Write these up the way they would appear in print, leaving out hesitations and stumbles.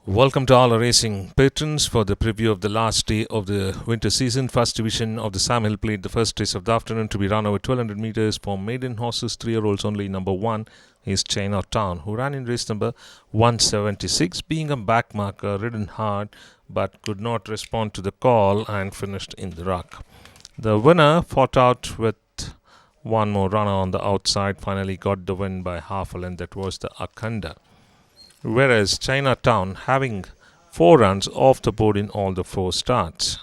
Welcome to all our racing patrons for the preview of the last day of the winter season. First division of the Sam Hill played the first race of the afternoon to be run over 1200 meters for maiden horses, 3-year-olds only. Number 1 is Chinatown, who ran in race number 176, being a back marker, ridden hard, but could not respond to the call and finished in the ruck. The winner fought out with one more runner on the outside, finally got the win by half a length. That was the Akanda. Whereas Chinatown having 4 runs off the board in all the 4 starts.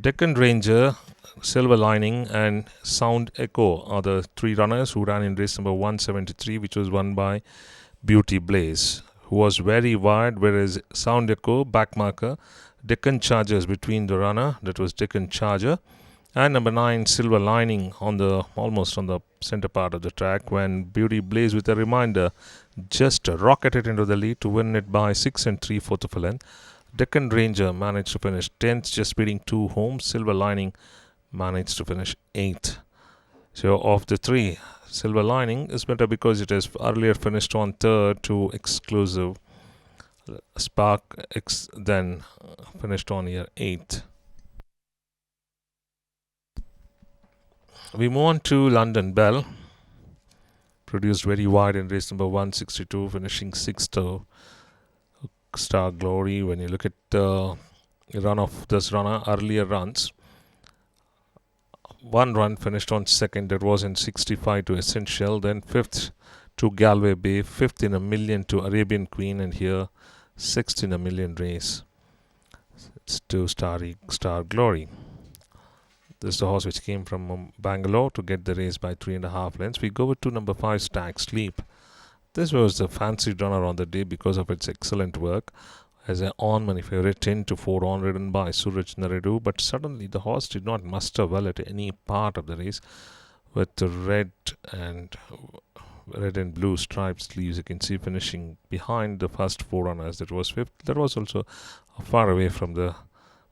Deccan Ranger, Silver Lining and Sound Echo are the 3 runners who ran in race number 173, which was won by Beauty Blaze, who was very wide, whereas Sound Echo, back marker, Deccan Chargers between the runner, that was Deccan Charger, and number 9 Silver Lining on the almost on the center part of the track, when Beauty Blaze, with a reminder, just rocketed into the lead to win it by 6 3/4 of a length. Deccan Ranger managed to finish 10th, just beating 2 home. Silver Lining managed to finish 8th. So of the 3, Silver Lining is better because it has earlier finished on 3rd to exclusive Spark X, then finished on here 8th. We move on to London Bell, produced very wide in race number 162, finishing 6th. Star Glory. When you look at the run of this runner, earlier runs, 1 run finished on 2nd, that was in 65 to Essential, then 5th to Galway Bay, 5th in a million to Arabian Queen, and here 6th in a million race. It's to Star Glory. This is the horse which came from Bangalore to get the race by 3.5 lengths. We go to number 5, Stag Sleep. This was the fancied runner on the day because of its excellent work as an on-money favorite, 10-4 on, ridden by Suraj Naredu. But suddenly the horse did not muster well at any part of the race, with the red and blue striped sleeves. You can see finishing behind the first 4 runners. That was 5th. That was also far away from the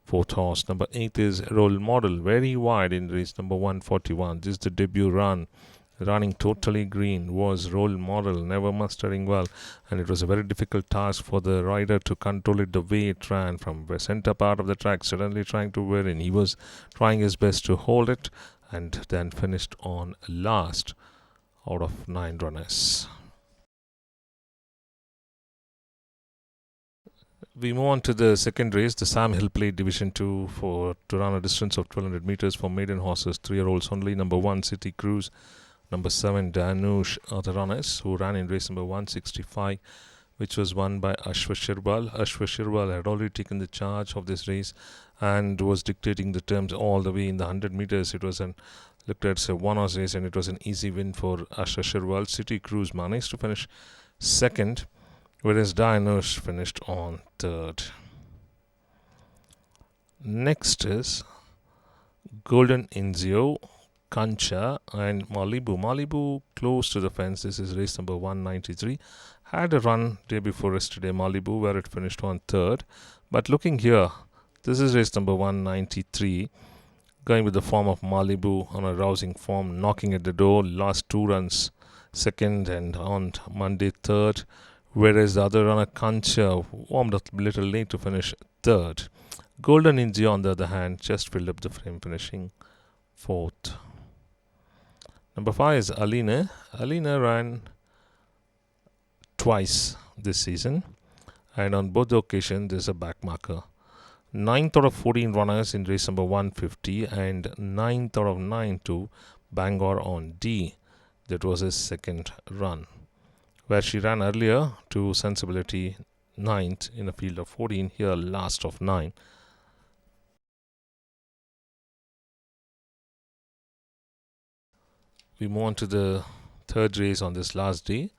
4th horse. Number 8 is Role Model, very wide in race number 141. This is the debut run. Running totally green was Role Model, never mustering well, and it was a very difficult task for the rider to control it the way it ran from the center part of the track, suddenly trying to wear in. He was trying his best to hold it and then finished on last out of 9 runners. We move on to the second race, the Sam Hill played Division 2 to run a distance of 1200 meters for maiden horses, 3-year-olds only. Number 1, City Cruise. Number 7, Danush are the runners who ran in race number 165, which was won by Ashwa Shirbal. Ashwa Shirbal had already taken the charge of this race and was dictating the terms all the way in the 100 meters. It was looked at as a one-horse race, and it was an easy win for Ashwa Shirbal. City Cruise managed to finish 2nd, whereas Danush finished on 3rd. Next is Golden Inzio, Kancha and Malibu. Malibu close to the fence. This is race number 193. Had a run day before yesterday, Malibu, where it finished on 3rd. But looking here, this is race number 193. Going with the form of Malibu on a rousing form, knocking at the door. Last 2 runs 2nd, and on Monday 3rd. Whereas the other runner, Kancha, warmed up a little late to finish 3rd. Golden India, on the other hand, just filled up the frame, finishing 4th. Number 5 is Alina. Alina ran twice this season, and on both the occasions there's a back marker. 9th out of 14 runners in race number 150, and 9th out of 9 to Bangor on D. That was his 2nd run, where she ran earlier to Sensibility 9th in a field of 14, here last of 9. We move on to the 3rd race on this last day,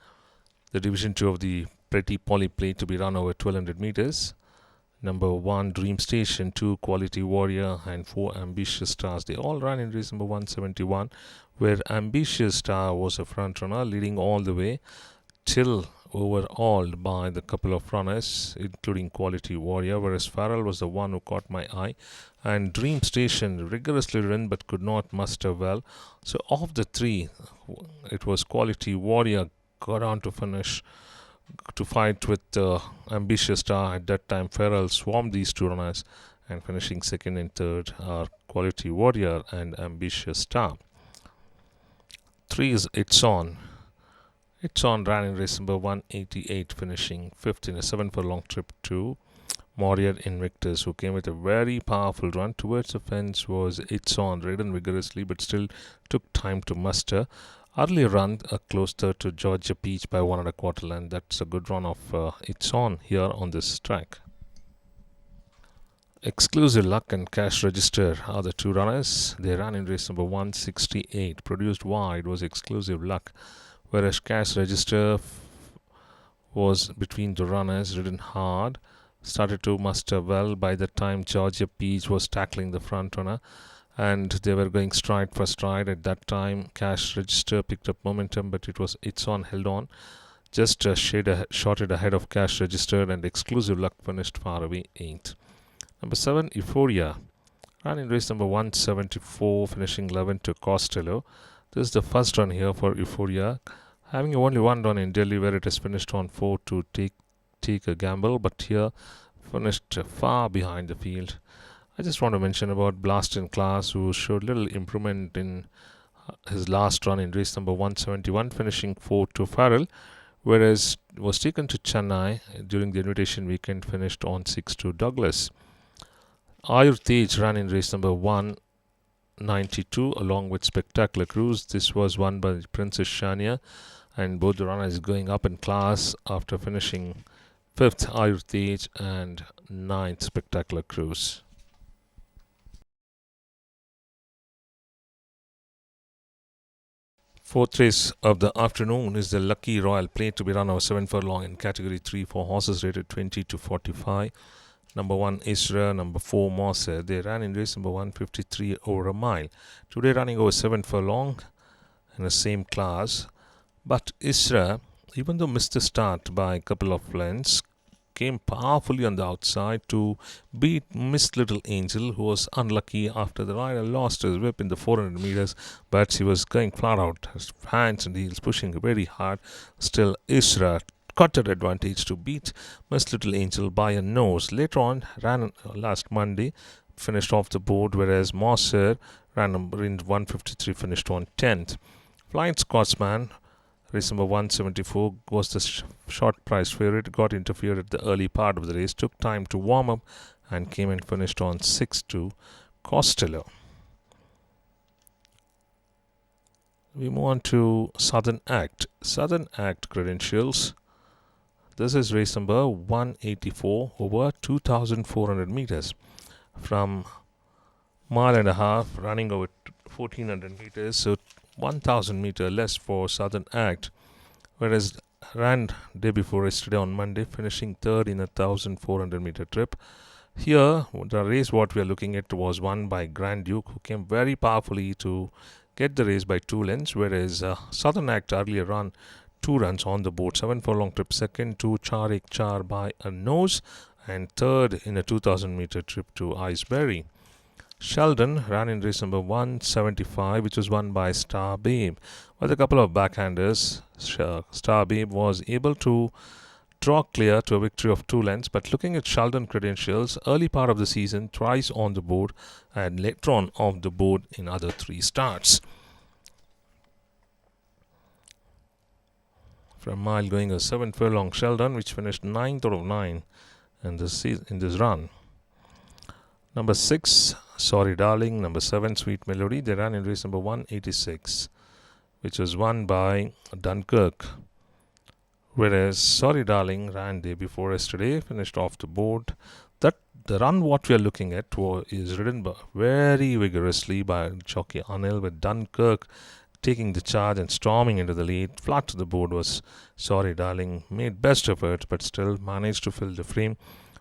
the Division 2 of the Pretty Polly Plate to be run over 1200 meters. Number 1, Dream Station, 2, Quality Warrior, and 4, Ambitious Stars. They all ran in race number 171, where Ambitious Star was a front runner, leading all the way till overawed by the couple of runners, including Quality Warrior, whereas Farrell was the one who caught my eye, and Dream Station rigorously ran but could not muster well. So of the 3, it was Quality Warrior got on to finish to fight with Ambitious Star. At that time, Ferrell swarmed these two runners, and finishing second and third are Quality Warrior and Ambitious Star. 3 is It's On. It's On ran in race number 188, finishing fifth in a 7 furlong trip to Warrior Invictus, who came with a very powerful run towards the fence. Was It's On, ridden vigorously but still took time to muster. Early run, a close third to Georgia Peach by 1 1/4 length. That's a good run of It's On here on this track. Exclusive Luck and Cash Register are the two runners. They ran in race number 168. Produced wide was Exclusive Luck, whereas Cash Register was between the runners, ridden hard, started to muster well. By the time Georgia Peach was tackling the front runner, and they were going stride for stride. At that time, Cash Register picked up momentum, but It's On held on, just shorted ahead of Cash Register, and Exclusive Luck finished far away 8th. Number 7, Euphoria, ran in race number 174, finishing 11 to Costello. This is the first run here for Euphoria, having only one run in Delhi, where it has finished on 4 to take a gamble, but here finished far behind the field. I just want to mention about Blast in Class, who showed little improvement in his last run in race number 171, finishing 4 to Farrell, whereas was taken to Chennai during the invitation weekend, finished on 6 to Douglas. Ayur Tej ran in race number 192 along with Spectacular Cruise. This was won by Princess Shania, and both the runners going up in class after finishing 5th Ayur Tej and 9th Spectacular Cruise. Fourth race of the afternoon is the Lucky Royal Plate, to be run over 7 furlong in category 3 for horses rated 20 to 45. Number 1 Isra, number 4 Moser. They ran in race number 153 over a mile. Today running over 7 furlong in the same class. But Isra, even though missed the start by a couple of lengths, came powerfully on the outside to beat Miss Little Angel, who was unlucky after the rider lost his whip in the 400 meters, but she was going flat out, his hands and heels pushing very hard. Still, Isra got an advantage to beat Miss Little Angel by a nose. Later on, ran last Monday, finished off the board, whereas Moser ran in 153, finished on 10th. Flying Scotsman, race number 174, was the short price favorite, got interfered at the early part of the race, took time to warm up, and came and finished on 6 to Costello. We move on to Southern Act. Southern Act credentials. This is race number 184 over 2,400 meters. From mile and a half, running over 1,400 meters, so 1,000 meter less for Southern Act, whereas ran day before yesterday on Monday, finishing third in a 1,400 meter trip. Here, the race what we are looking at was won by Grand Duke, who came very powerfully to get the race by 2 lengths, whereas Southern Act earlier ran 2 runs on the board. 7 furlong trip, second to Charik Char by a nose, and third in a 2,000 meter trip to Iceberry. Sheldon ran in race number 175, which was won by Star Babe. With a couple of backhanders, Star Babe was able to draw clear to a victory of 2 lengths. But looking at Sheldon credentials, early part of the season, twice on the board, and later on off the board in other 3 starts. From mile going a 7 furlong Sheldon, which finished 9th out of 9 in this run. Number 6, Sorry Darling. Number 7, Sweet Melody. They ran in race number 186, which was won by Dunkirk, whereas Sorry Darling ran day before yesterday, finished off the board. That the run what we are looking at is ridden very vigorously by jockey Anil, with Dunkirk taking the charge and storming into the lead. Flat to the board was Sorry Darling, made best efforts but still managed to fill the frame,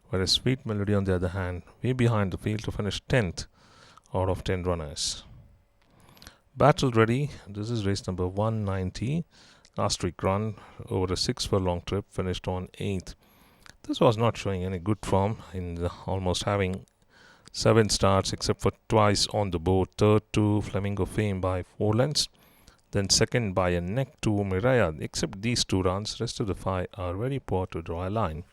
whereas Sweet Melody on the other hand, way behind the field to finish 10th out of 10 runners. Battle Ready, this is race number 190. Last week run over a 6 furlong trip, finished on 8th. This was not showing any good form in almost having 7 starts except for twice on the board. Third to Flamingo Fame by 4 lengths. Then second by a neck to Miraya. Except these 2 runs, rest of the 5 are very poor to draw a line.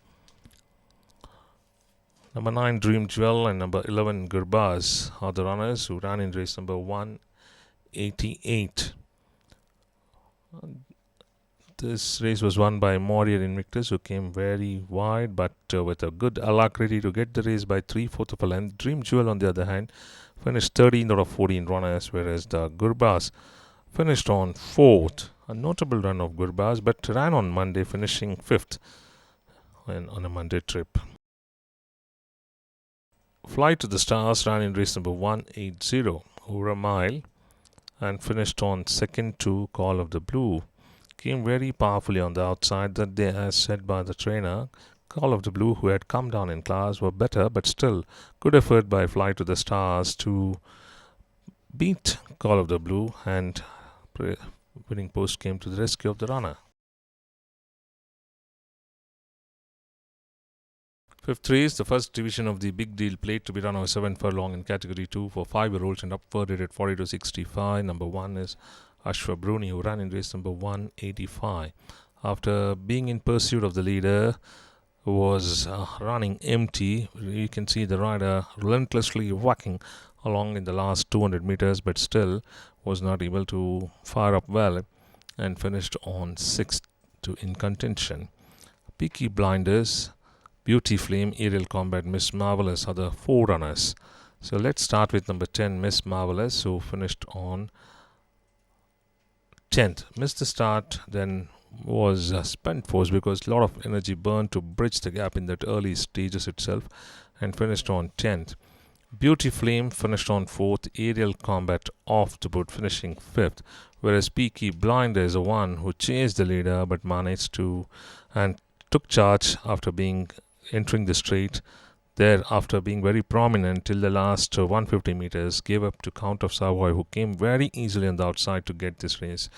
Number 9, Dream Jewel, and number 11, Gurbaz are the runners who ran in race number 188. This race was won by Warrior Invictus, who came very wide, but with a good alacrity to get the race by 3/4 of a length. Dream Jewel, on the other hand, finished 13 out of 14 runners, whereas the Gurbaz finished on 4th. A notable run of Gurbaz, but ran on Monday, finishing 5th on a Monday trip. Fly to the Stars ran in race number 180 over a mile and finished on 2nd to Call of the Blue. Came very powerfully on the outside that day, as said by the trainer. Call of the Blue, who had come down in class, were better, but still good effort by Fly to the Stars to beat Call of the Blue, and winning post came to the rescue of the runner. 5th race, the first division of the Big Deal Plate, to be run over 7 furlong in category 2 for 5-year-olds and upward, rated 40 to 65. Number 1 is Ashwa Bruni, who ran in race number 185. After being in pursuit of the leader, who was running empty, you can see the rider relentlessly whacking along in the last 200 meters, but still was not able to fire up well and finished on 6th in contention. Peaky Blinders, Beauty Flame, Aerial Combat, Miss Marvelous are the 4 runners. So let's start with number 10, Miss Marvelous, who finished on 10th. Missed the start, then was spent force because a lot of energy burned to bridge the gap in that early stages itself, and finished on 10th. Beauty Flame finished on 4th. Aerial Combat off the board, finishing 5th. Whereas Peaky Blinder is the one who chased the leader but managed to and took charge after entering the straight there, after being very prominent till the last 150 meters, gave up to Count of Savoy, who came very easily on the outside to get this race.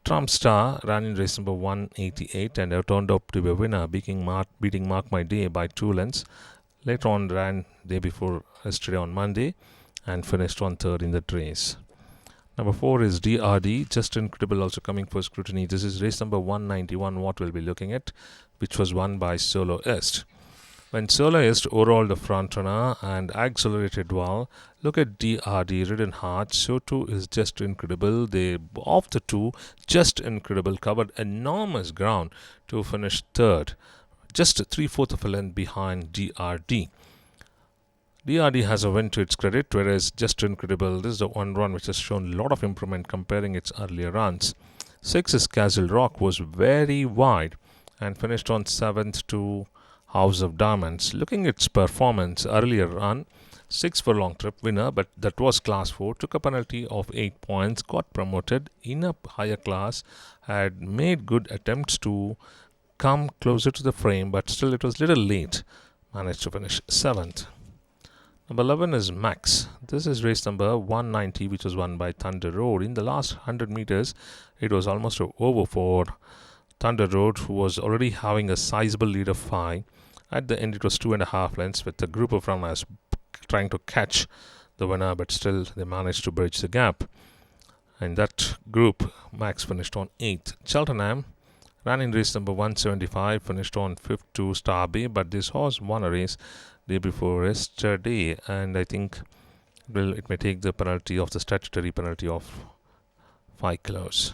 Trump Star ran in race number 188 and turned up to be a winner, beating Mark My Day by 2 lengths. Later on, ran day before yesterday on Monday and finished on 3rd in that race. Number 4 is DRD, Just Incredible, also coming for scrutiny. This is race number 191, what we'll be looking at, which was won by Soloist. When Soloist overall the front runner and accelerated well, look at DRD, Ridden Hard. So too is Just Incredible. They, of the 2, Just Incredible covered enormous ground to finish 3rd, just 3/4 of a length behind DRD. DRD has a win to its credit, whereas Just Incredible, this is the one run which has shown a lot of improvement comparing its earlier runs. 6 is Castle Rock, was very wide and finished on 7th to House of Diamonds. Looking at its performance, earlier run, 6 furlong trip winner, but that was class 4, took a penalty of 8 points, got promoted in a higher class, had made good attempts to come closer to the frame, but still it was little late, managed to finish 7th. Number 11 is Max. This is race number 190, which was won by Thunder Road. In the last 100 meters, it was almost over for Thunder Road, who was already having a sizable lead of 5. At the end, it was 2.5 lengths, with a group of runners trying to catch the winner, but still they managed to bridge the gap. In that group, Max finished on 8th. Cheltenham ran in race number 175, finished on 5th to Star Bay, but this horse won a race day before yesterday, and I think it may take the penalty of the statutory penalty of 5 kilos.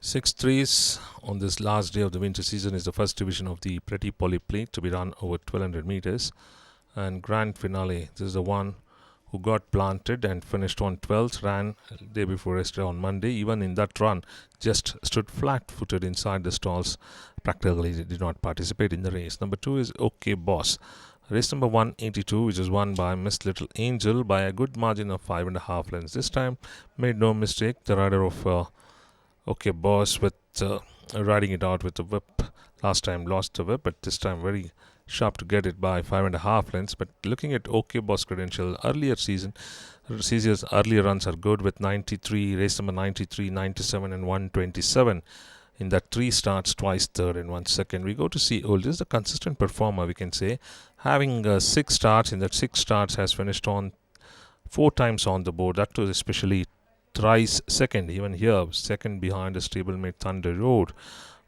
Sixth race on this last day of the winter season is the first division of the Pretty Polly Plate, to be run over 1200 meters, and grand finale. This is the one who got planted and finished on 12th, ran day before yesterday on Monday. Even in that run, just stood flat-footed inside the stalls. Practically did not participate in the race. Number 2 is OK Boss. Race number 182, which is won by Miss Little Angel by a good margin of 5.5 lengths. This time, made no mistake. The rider of OK Boss with riding it out with the whip. Last time lost the whip, but this time very sharp to get it by 5.5 lengths. But looking at OK Boss credential, earlier earlier runs are good with 93, race number 93, 97 and 127. in that 3 starts, twice third and 1 second. We go to see Old. This is a consistent performer, we can say, having 6 starts. In that 6 starts, has finished on 4 times on the board. That was especially thrice second. Even here, second behind the stablemate Thunder Road,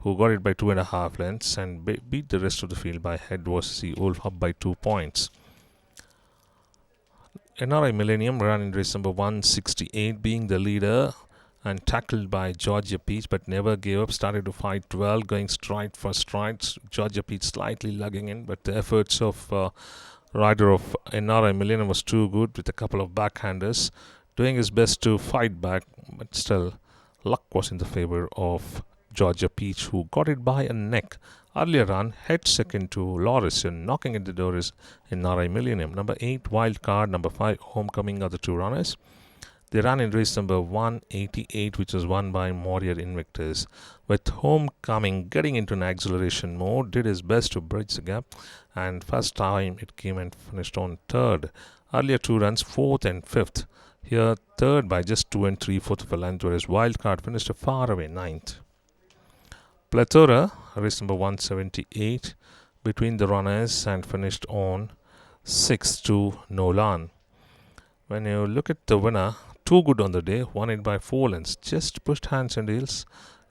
who got it by 2.5 lengths and beat the rest of the field by head. Was the Old up by 2 points. NRI Millennium ran in race number 168, being the leader and tackled by Georgia Peach, but never gave up. Started to fight well, going stride for stride. Georgia Peach slightly lugging in, but the efforts of rider of NRI Millennium was too good, with a couple of backhanders doing his best to fight back, but still luck was in the favor of Georgia Peach, who got it by a neck. Earlier run, head second to Lawrison. Knocking at the door is NRI Millennium. Number 8, Wild Card. Number 5, Homecoming are the 2 runners. They ran in race number 188, which was won by Warrior Invictus. With Homecoming getting into an acceleration mode, did his best to bridge the gap, and first time it came and finished on 3rd. Earlier 2 runs, 4th and 5th. Here 3rd by just 2 and 3/4 of a length, whereas Wildcard finished a far away 9th. Plethora, race number 178, between the runners and finished on 6th to Nolan. When you look at the winner, too good on the day, won it by 4 lengths, just pushed hands and heels,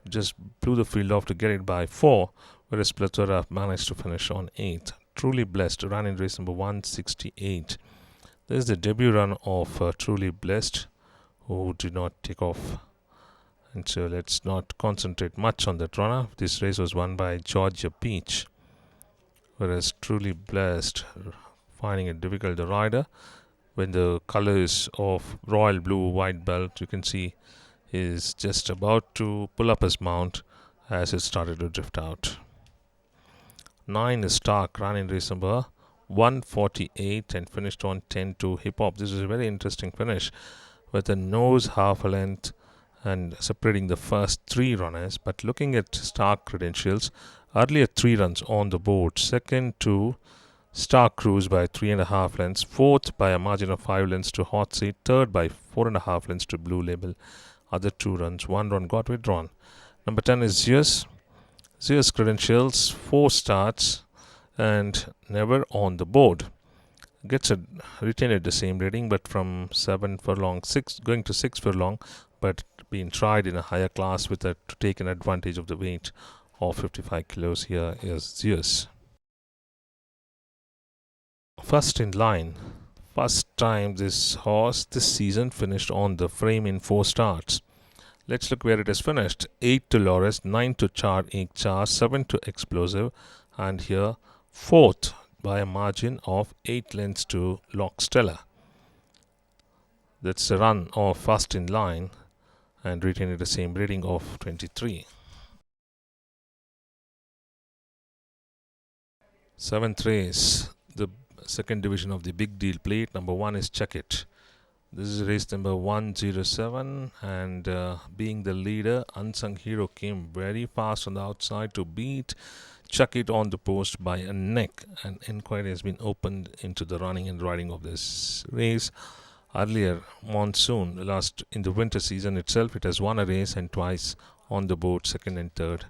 just blew the field off to get it by 4, whereas Plethora managed to finish on 8th. Truly Blessed ran in race number 168. This is the debut run of Truly Blessed, who did not take off. And so let's not concentrate much on that runner. This race was won by Georgia Peach, whereas Truly Blessed, finding it difficult to rider. When the colors of royal blue white belt, you can see is just about to pull up his mount as it started to drift out. 9 is Stark, ran in race number 148 and finished on 10 to Hip Hop. This is a very interesting finish, with a nose half a length and separating the first 3 runners. But looking at Stark credentials, earlier 3 runs on the board. Second to Stark Cruise by 3.5 lengths. 4th by a margin of 5 lengths to Hot Seat. 3rd by 4.5 lengths to Blue Label. Other 2 runs, 1 run got withdrawn. Number 10 is Zeus. Zeus credentials, 4 starts and never on the board. Gets retained at the same rating, but from 7 furlong, 6 going to 6 furlong, but being tried in a higher class with to take an advantage of the weight of 55 kilos. Here is Zeus. First in line. First time this horse this season finished on the frame in 4 starts. Let's look where it has finished. 8 to Loris, 9 to Char Ek Char, 7 to Explosive, and here 4th by a margin of 8 lengths to Lock Stella. That's a run of First in Line and retained the same rating of 23. 7th race, the second division of the Big Deal Plate. Number 1 is Check It. This is race number 107, and being the leader, Unsung Hero came very fast on the outside to beat Chuck It on the post by a neck. An inquiry has been opened into the running and riding of this race. Earlier monsoon, last in the winter season itself, it has won a race and twice on the board, 2nd and 3rd.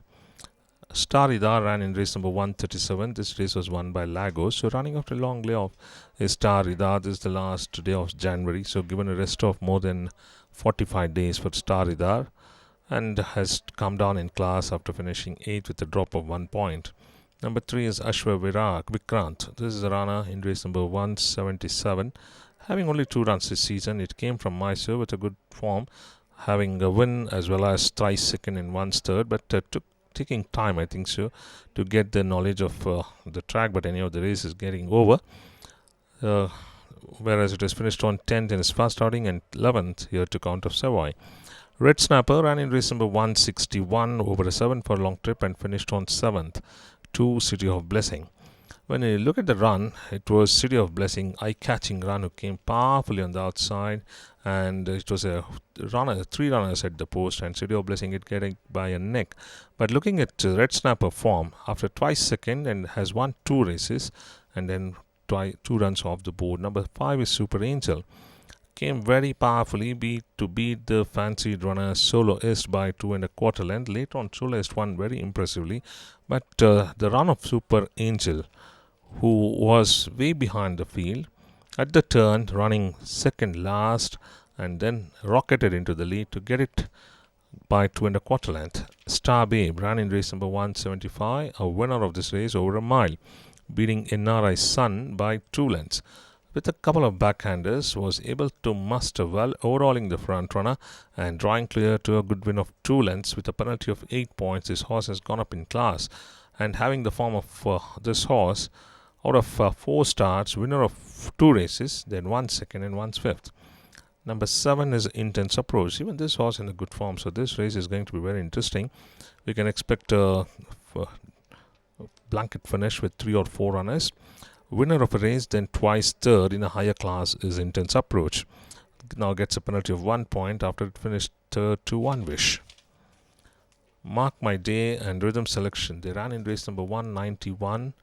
Star Idar ran in race number 137. This race was won by Lagos. So running after a long layoff is Star Idar. This is the last day of January. So given a rest of more than 45 days for Star Idar, and has come down in class after finishing 8th with a drop of 1 point. Number 3 is Ashwa Vikrant. This is a runner in race number 177. Having only 2 runs this season, it came from Mysore with a good form, having a win as well as thrice second and once third, but taking time, I think so, to get the knowledge of the track, but any of the race is getting over. Whereas it has finished on 10th in its first outing and 11th here to Count of Savoy. Red Snapper ran in race number 161 over a 7 furlong trip and finished on 7th to City of Blessing. When you look at the run, it was City of Blessing, eye-catching run, who came powerfully on the outside, and it was a runner, 3 runners at the post, and City of Blessing it getting by a neck. But looking at Red Snapper form, after twice second and has won 2 races and then 2 runs off the board. Number 5 is Super Angel. came very powerfully to beat the fancied runner Soloist by 2 1/4 length. Later on, Soloist won very impressively, but the run of Super Angel, who was way behind the field, at the turn, running second last, and then rocketed into the lead to get it by 2 1/4 length. Star Babe ran in race number 175, a winner of this race over a mile, beating NRI Sun by 2 lengths. With a couple of backhanders, was able to muster well, overhauling the front runner and drawing clear to a good win of 2 lengths with a penalty of 8 points. This horse has gone up in class, and having the form of this horse, out of 4 starts, winner of 2 races, then 1 second and 1 fifth. Number 7 is Intense Approach. Even this horse in a good form, so this race is going to be very interesting. We can expect a blanket finish with 3 or 4 runners. Winner of a race, then twice third in a higher class is Intense Approach. Now gets a penalty of 1 point after it finished third to One Wish. Mark My Day and Rhythm Selection. They ran in race number 191,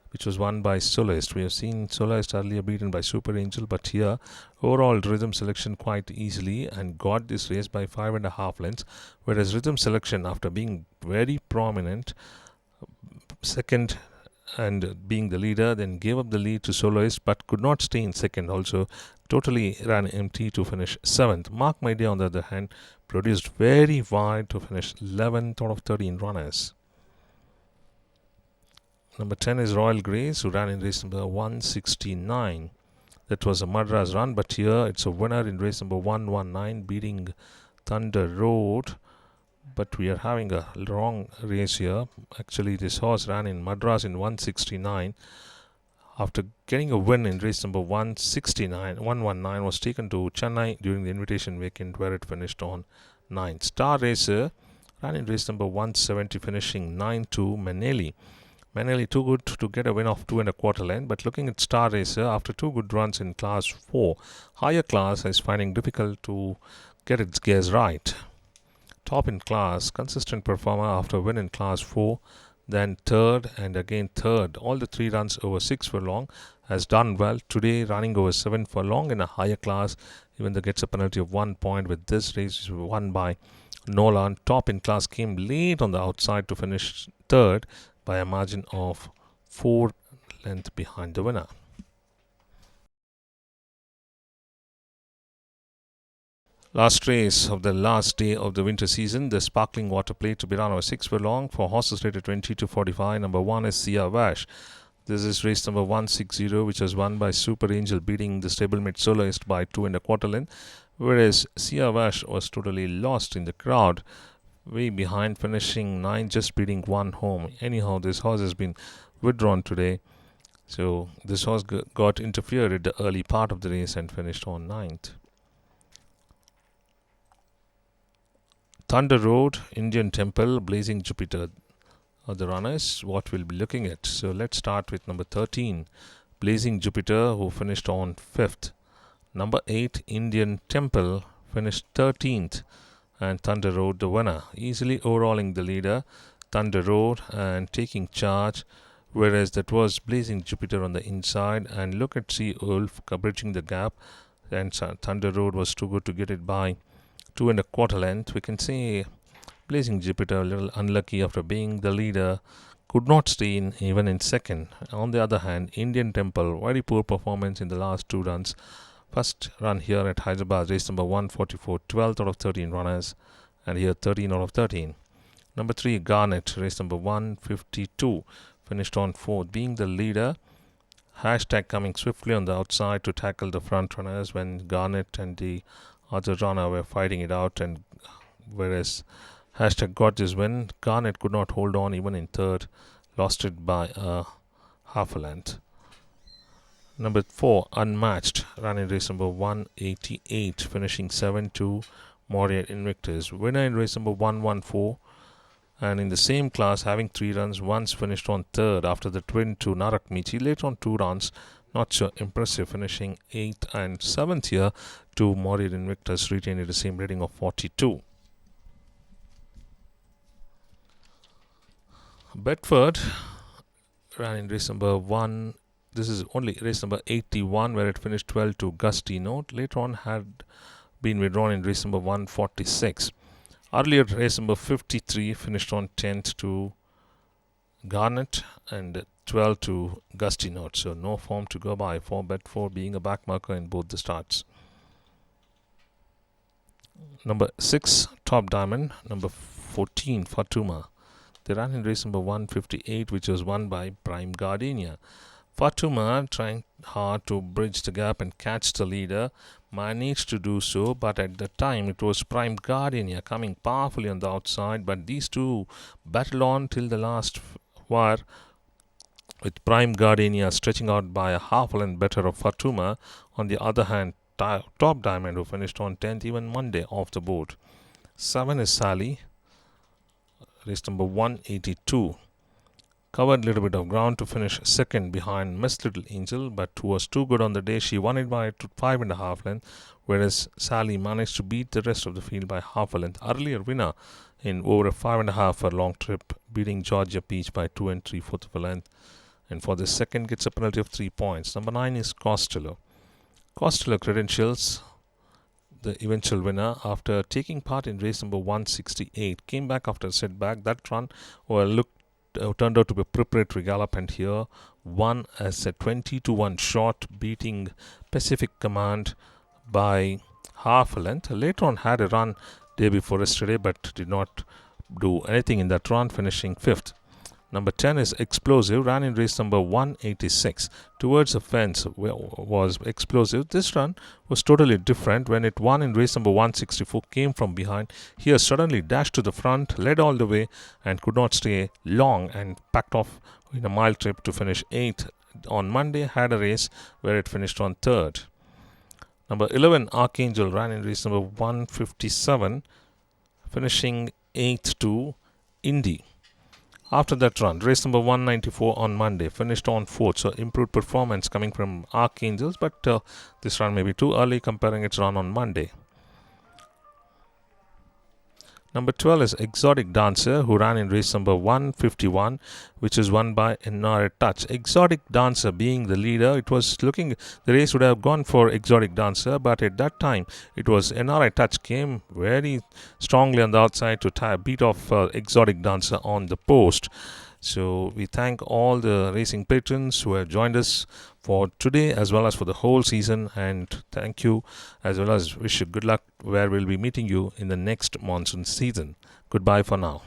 which was won by Soloist. We have seen Soloist earlier beaten by Super Angel, but here overall Rhythm Selection quite easily and got this race by 5.5 lengths, whereas Rhythm Selection, after being very prominent, second and being the leader, then gave up the lead to Soloist but could not stay in second. Also totally ran empty to finish 7th. Mark My Day, on the other hand, produced very wide to finish 11th out of 13 runners. Number 10 is Royal Grace, who ran in race number 169. That was a Madras run, but here it's a winner in race number 119, beating Thunder Road. But we are having a wrong race here. Actually, this horse ran in Madras in 169. After getting a win in race number 119, was taken to Chennai during the invitation weekend, where it finished on 9th. Star Racer ran in race number 170, finishing 9-2. Manelli too good to get a win of 2.25 length, but looking at Star Racer, after 2 good runs in class 4, higher class is finding difficult to get its gears right. Top in class, consistent performer after win in class 4, then third and again third. All the 3 runs over 6 furlong, has done well today, running over 7 furlong in a higher class, even though gets a penalty of 1 point with this race won by Nolan. Top in class came late on the outside to finish third by a margin of 4 lengths behind the winner. Last race of the last day of the winter season, the Sparkling Water Plate, to be run over 6 furlong for horses rated 20 to 45. Number 1 is Sia Vash. This is race number 160, which was won by Super Angel, beating the stablemate Soloist by 2.25 length, whereas Sia Vash was totally lost in the crowd, way behind, finishing 9, just beating 1 home. Anyhow, this horse has been withdrawn today, so this horse got interfered at the early part of the race and finished on 9th. Thunder Road, Indian Temple, Blazing Jupiter are the runners what we'll be looking at. So let's start with number 13, Blazing Jupiter, who finished on 5th. Number 8, Indian Temple, finished 13th, and Thunder Road the winner, easily overhauling the leader, Thunder Road, and taking charge, whereas that was Blazing Jupiter on the inside. And look at Sea Wolf bridging the gap, and Thunder Road was too good to get it by 2.25 length. We can say Blazing Jupiter a little unlucky after being the leader, could not stay in even in second. On the other hand, Indian Temple, very poor performance in the last 2 runs. First run here at Hyderabad, race number 144, 12th out of 13 runners, and here 13 out of 13. Number 3, Garnet, race number 152, finished on 4th, being the leader. Hashtag coming swiftly on the outside to tackle the front runners when Garnet and the other runner were fighting it out, and whereas Hashtag got this win, Garnet could not hold on even in third, lost it by half a length. Number 4, Unmatched, ran in race number 188, finishing 7-2, Moriat Invictus. Winner in race number 114, and in the same class, having 3 runs, once finished on third after the twin to Narak Michi. Later on 2 runs, not so impressive, finishing 8th and 7th here to Moriat Invictus, retaining the same rating of 42. Bedford ran in race number 1 This is only race number 81 where it finished 12 to Gusty Note. Later on had been withdrawn in race number 146. Earlier race number 53 finished on 10th to Garnet and 12 to Gusty Note. So no form to go by for Bet4 being a back marker in both the starts. Number 6, Top Diamond. Number 14, Fatuma. They ran in race number 158, which was won by Prime Gardenia. Fatuma, trying hard to bridge the gap and catch the leader, managed to do so, but at the time it was Prime Gardenia coming powerfully on the outside, but these two battled on till the last wire, with Prime Gardenia stretching out by a half a length better of Fatuma. On the other hand, Top Diamond, who finished on 10th, even Monday off the board. 7 is Sally, race number 182. Covered a little bit of ground to finish second behind Miss Little Angel, but was too good on the day. She won it by 5.5 length, whereas Sally managed to beat the rest of the field by half a length. Earlier winner in over a 5.5 furlong trip, beating Georgia Peach by 2 3/4 of a length. And for the second, gets a penalty of 3 points. Number 9 is Costello. Costello credentials, the eventual winner, after taking part in race number 168, came back after a setback. That run turned out to be a preparatory gallop, and here won as a 20-1 shot, beating Pacific Command by half a length. Later on had a run day before yesterday, but did not do anything in that run, finishing 5th. Number 10 is Explosive, ran in race number 186. Towards the fence was Explosive. This run was totally different. When it won in race number 164, came from behind. Here suddenly dashed to the front, led all the way, and could not stay long, and packed off in a mile trip to finish 8th. On Monday had a race where it finished on 3rd. Number 11, Archangel, ran in race number 157, finishing 8th to Indy. After that run, race number 194 on Monday, finished on 4th. So improved performance coming from Archangels, but this run may be too early comparing its run on Monday. Number 12 is Exotic Dancer, who ran in race number 151, which is won by NRA Touch. Exotic Dancer being the leader, it was looking, the race would have gone for Exotic Dancer, but at that time, it was NRA Touch came very strongly on the outside to beat off Exotic Dancer on the post. So we thank all the racing patrons who have joined us for today as well as for the whole season, and thank you as well as wish you good luck where we'll be meeting you in the next monsoon season. Goodbye for now.